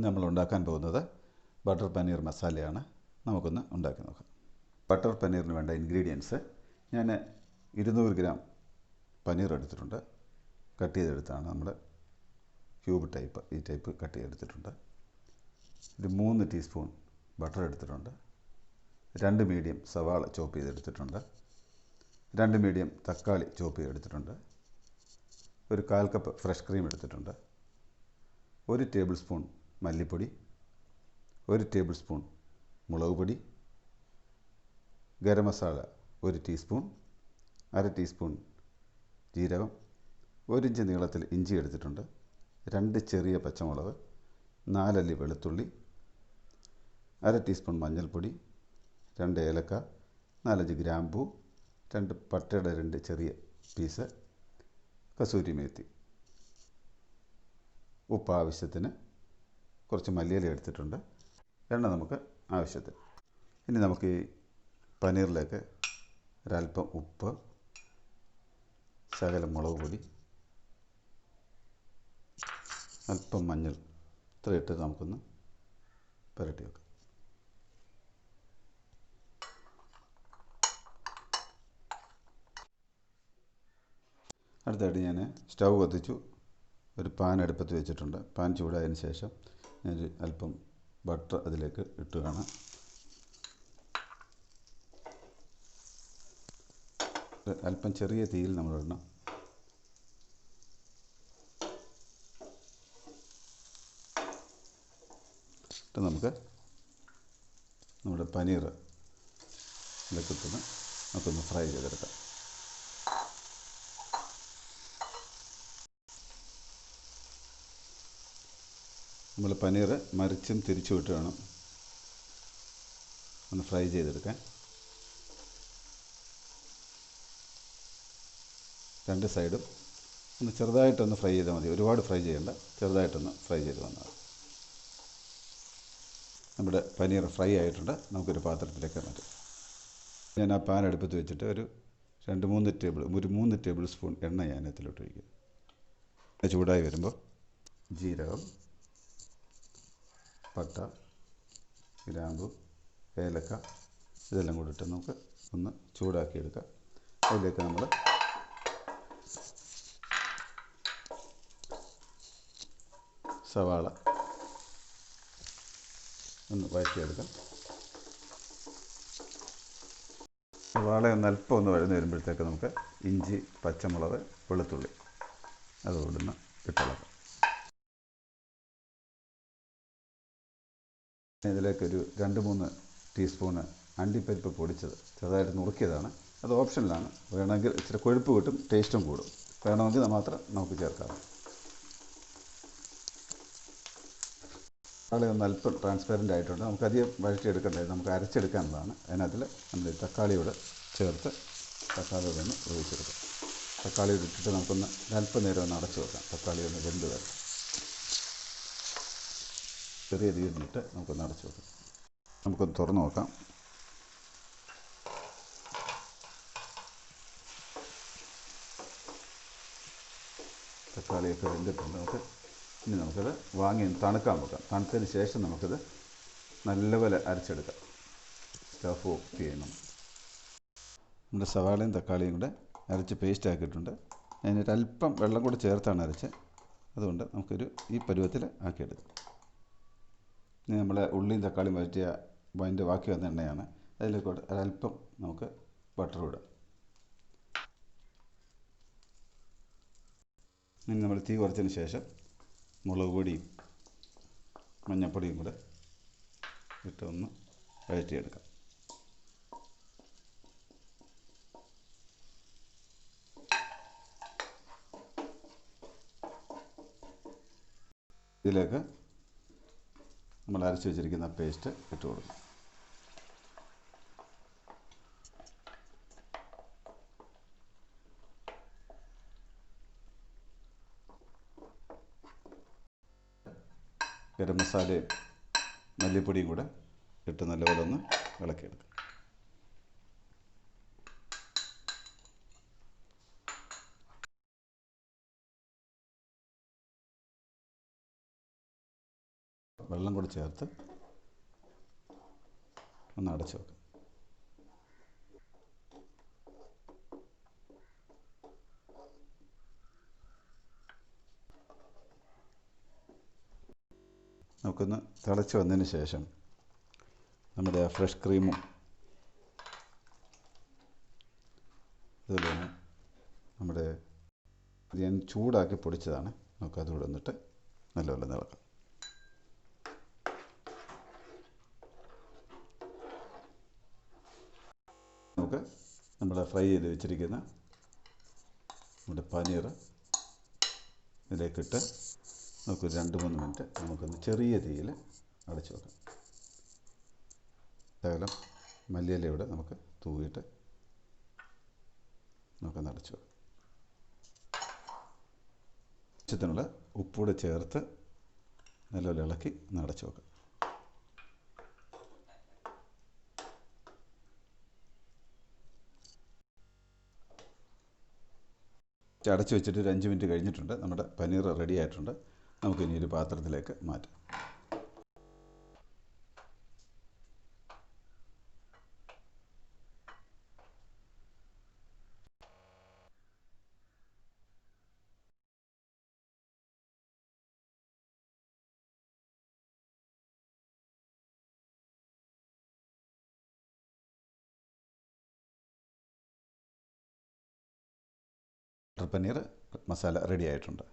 നമ്മൾ ഉണ്ടാക്കാൻ പോകുന്നത് ബട്ടർ പനീർ മസാലയാണ്. നമുക്കൊന്ന് ഉണ്ടാക്കി നോക്കാം. ബട്ടർ പനീറിന് വേണ്ട ഇൻഗ്രീഡിയൻസ്: ഞാൻ 200 ഗ്രാം പനീർ എടുത്തിട്ടുണ്ട്. കട്ട് ചെയ്തെടുത്താണ് നമ്മൾ ക്യൂബ് ടൈപ്പ്, ഈ ടൈപ്പ് കട്ട് ചെയ്തെടുത്തിട്ടുണ്ട്. ഒരു 3 ടീസ്പൂൺ ബട്ടർ എടുത്തിട്ടുണ്ട്. 2 മീഡിയം സവാള ചോപ്പ് ചെയ്തെടുത്തിട്ടുണ്ട്. 2 മീഡിയം തക്കാളി ചോപ്പ് ചെയ്തെടുത്തിട്ടുണ്ട്. ഒരു 1/4 കപ്പ് ഫ്രഷ് ക്രീം എടുത്തിട്ടുണ്ട്. 1 ടേബിൾ സ്പൂൺ മല്ലിപ്പൊടി, 1 ടേബിൾ സ്പൂൺ മുളക് പൊടി, ഗരം മസാല 1 ടീസ്പൂൺ, 1/2 ടീസ്പൂൺ ജീരകം, 1 ഇഞ്ച് നീളത്തിൽ ഇഞ്ചി എടുത്തിട്ടുണ്ട്. 2 ചെറിയ പച്ചമുളക്, 4 അല്ലി വെളുത്തുള്ളി, 1/2 ടീസ്പൂൺ മഞ്ഞൾപ്പൊടി, 2 ഏലക്ക, 4-5 ഗ്രാമ്പൂ, 2 പട്ടയുടെ 2 ചെറിയ പീസ്, കസൂരി മേത്തി, ഉപ്പ് ആവശ്യത്തിന്, കുറച്ച് മല്ലിയില എടുത്തിട്ടുണ്ട്, എണ്ണ നമുക്ക് ആവശ്യത്തിന്. ഇനി നമുക്ക് ഈ പനീറിലേക്ക് ഒരല്പം ഉപ്പ്, ശകലം മുളക് പൊടി, അല്പം മഞ്ഞൾ ഇത്രയിട്ട് നമുക്കൊന്ന് പുരട്ടി വെക്കാം. അടുത്തായിട്ട് ഞാൻ സ്റ്റൗ കത്തിച്ചു. ഒരു പാൻ അടുപ്പത്ത് വെച്ചിട്ടുണ്ട്. പാൻ ചൂടായതിന് ശേഷം ഞാൻ അല്പം ബട്ടർ അതിലേക്ക് ഇട്ട് കാണാം. അല്പം ചെറിയ തീയിൽ നമ്മളിടണം. എന്നിട്ട് നമുക്ക് നമ്മുടെ പനീർ ഇതിലേക്ക് ഇട്ടൊന്ന് നമുക്കൊന്ന് ഫ്രൈ ചെയ്തെടുക്കാം. നമ്മൾ പനീർ മറിച്ചും തിരിച്ചും ഇട്ട് വേണം ഒന്ന് ഫ്രൈ ചെയ്തെടുക്കാൻ. 2 സൈഡും ഒന്ന് ചെറുതായിട്ടൊന്ന് ഫ്രൈ ചെയ്താൽ മതി. ഒരുപാട് ഫ്രൈ ചെയ്യേണ്ട, ചെറുതായിട്ടൊന്ന് ഫ്രൈ ചെയ്ത് വന്നാൽ. നമ്മുടെ പനീർ ഫ്രൈ ആയിട്ടുണ്ട്. നമുക്കൊരു പാത്രത്തിലേക്ക് മാറ്റാം. ഞാൻ ആ പാൻ അടുപ്പത്ത് വെച്ചിട്ട് ഒരു 3 ടേബിൾ സ്പൂൺ എണ്ണ ഞാൻ ഇതിലോട്ട് ഒഴിക്കും. ചൂടായി വരുമ്പോൾ ജീരകം, പട്ട, ഗ്രാമ്പു, ഏലക്ക ഇതെല്ലാം കൂടി ഇട്ട് നമുക്ക് ഒന്ന് ചൂടാക്കിയെടുക്കാം. അതിലേക്ക് നമ്മൾ സവാള ഒന്ന് വഴറ്റിയെടുക്കാം. സവാള അല്പം ഒന്ന് വഴന്ന് വരുമ്പോഴത്തേക്ക് നമുക്ക് ഇഞ്ചി, പച്ചമുളക്, വെളുത്തുള്ളി അതുകൊണ്ടൊന്ന് ഇട്ടിളക്കാം. ഇതിലേക്കൊരു 2-3 ടീസ്പൂണ് അണ്ടിപ്പരിപ്പ് പൊടിച്ചത് ചെറുതായിട്ട് നുറുക്കിയതാണ്. അത് ഓപ്ഷനിലാണ്. വേണമെങ്കിൽ ഇച്ചിരി കൊഴുപ്പ് കിട്ടും, ടേസ്റ്റും കൂടും. വേണമെങ്കിൽ മാത്രം നമുക്ക് ചേർക്കാം. തക്കാളി ഒന്ന് അല്പം ട്രാൻസ്പെറൻ്റ് ആയിട്ടുണ്ട്. നമുക്കധികം വഴറ്റിയെടുക്കേണ്ടത് നമുക്ക് അരച്ചെടുക്കാനുള്ളതാണ്. അതിനകത്തിൽ നമ്മൾ തക്കാളിയോട് ചേർത്ത് തക്കാളിയോടെ ഒന്ന് ഒഴിച്ചെടുക്കാം. തക്കാളിയോട് ഇട്ടിട്ട് നമുക്കൊന്ന് അല്പം നേരം ഒന്ന് അടച്ചു വെക്കാം. തക്കാളി ഒന്ന് വെന്ത് വരാം. ചെറിയ തീയിലിട്ട് നമുക്കൊന്ന് അടച്ചു വെക്കാം. നമുക്കൊന്ന് തുറന്ന് നോക്കാം. തക്കാളിയൊക്കെ വെന്തിട്ടുണ്ട്. ഇനി നമുക്കത് വാങ്ങി തണുക്കാൻ വെക്കാം. തണുത്തതിന് ശേഷം നമുക്കിത് നല്ലപോലെ അരച്ചെടുക്കാം. സ്റ്റഫ് ഓഫ് ചെയ്യണം. നമ്മുടെ സവാളയും തക്കാളിയും കൂടെ അരച്ച് പേസ്റ്റ് ആക്കിയിട്ടുണ്ട്. അതിനൊരല്പം വെള്ളം കൂടെ ചേർത്താണ് അരച്ചത്. അതുകൊണ്ട് നമുക്കൊരു ഈ പരുവത്തിൽ ആക്കിയെടുക്കാം. ഇനി നമ്മളെ ഉള്ളിയും തക്കാളിയും വഴറ്റിയ അതിൻ്റെ ബാക്കി വന്ന എണ്ണയാണ്. അതിലേക്കോട്ട് ഒരല്പം നമുക്ക് ബട്ടർ ഇടാം. ഇനി നമ്മൾ തീ കുറച്ചതിന് ശേഷം മുളക് പൊടിയും മഞ്ഞൾപ്പൊടിയും കൂടെ ഇട്ട് ഒന്ന് വഴറ്റിയെടുക്കാം. ഇതിലേക്ക് നമ്മൾ അരച്ച് വെച്ചിരിക്കുന്ന പേസ്റ്റ് ഇട്ട് കൊടുക്കും. ഗരം മസാലയും മല്ലിപ്പൊടിയും കൂടെ ഇട്ട് നല്ലപോലെ ഒന്ന് ഇളക്കിയെടുക്കാം. വെള്ളം കൂടി ചേർത്ത് ഒന്ന് അടച്ചു വെക്കാം. നമുക്കൊന്ന് തിളച്ച് വന്നതിന് ശേഷം നമ്മുടെ ഫ്രഷ് ക്രീമും അതുപോലെ തന്നെ നമ്മുടെ ഞാൻ ചൂടാക്കി പൊടിച്ചതാണ്, നമുക്കതുകൂടെ വന്നിട്ട് നല്ലപോലെ നിളക്കാം. നമുക്ക് നമ്മൾ ഫ്രൈ ചെയ്ത് വെച്ചിരിക്കുന്ന നമ്മുടെ പനീർ ഇതിലേക്കിട്ട് നമുക്ക് 2-3 മിനിറ്റ് നമുക്കൊന്ന് ചെറിയ തീയിൽ അടച്ചു വെക്കാം. ശകലം മല്ലിയിലയൂടെ നമുക്ക് തൂവിയിട്ട് നമുക്കൊന്ന് അടച്ചു വെക്കാം. ആവശ്യത്തിനുള്ള ഉപ്പൂടെ ചേർത്ത് നല്ലപോലെ ഇളക്കി ഒന്ന് അടച്ചു വെക്കാം. അടച്ചു വെച്ചിട്ട് ഒരു 5 മിനിറ്റ് കഴിഞ്ഞിട്ടുണ്ട്. നമ്മുടെ പനീർ റെഡി ആയിട്ടുണ്ട്. നമുക്കിനി ഒരു പാത്രത്തിലേക്ക് മാറ്റാം. പനീർ മസാല റെഡി ആയിട്ടുണ്ട്.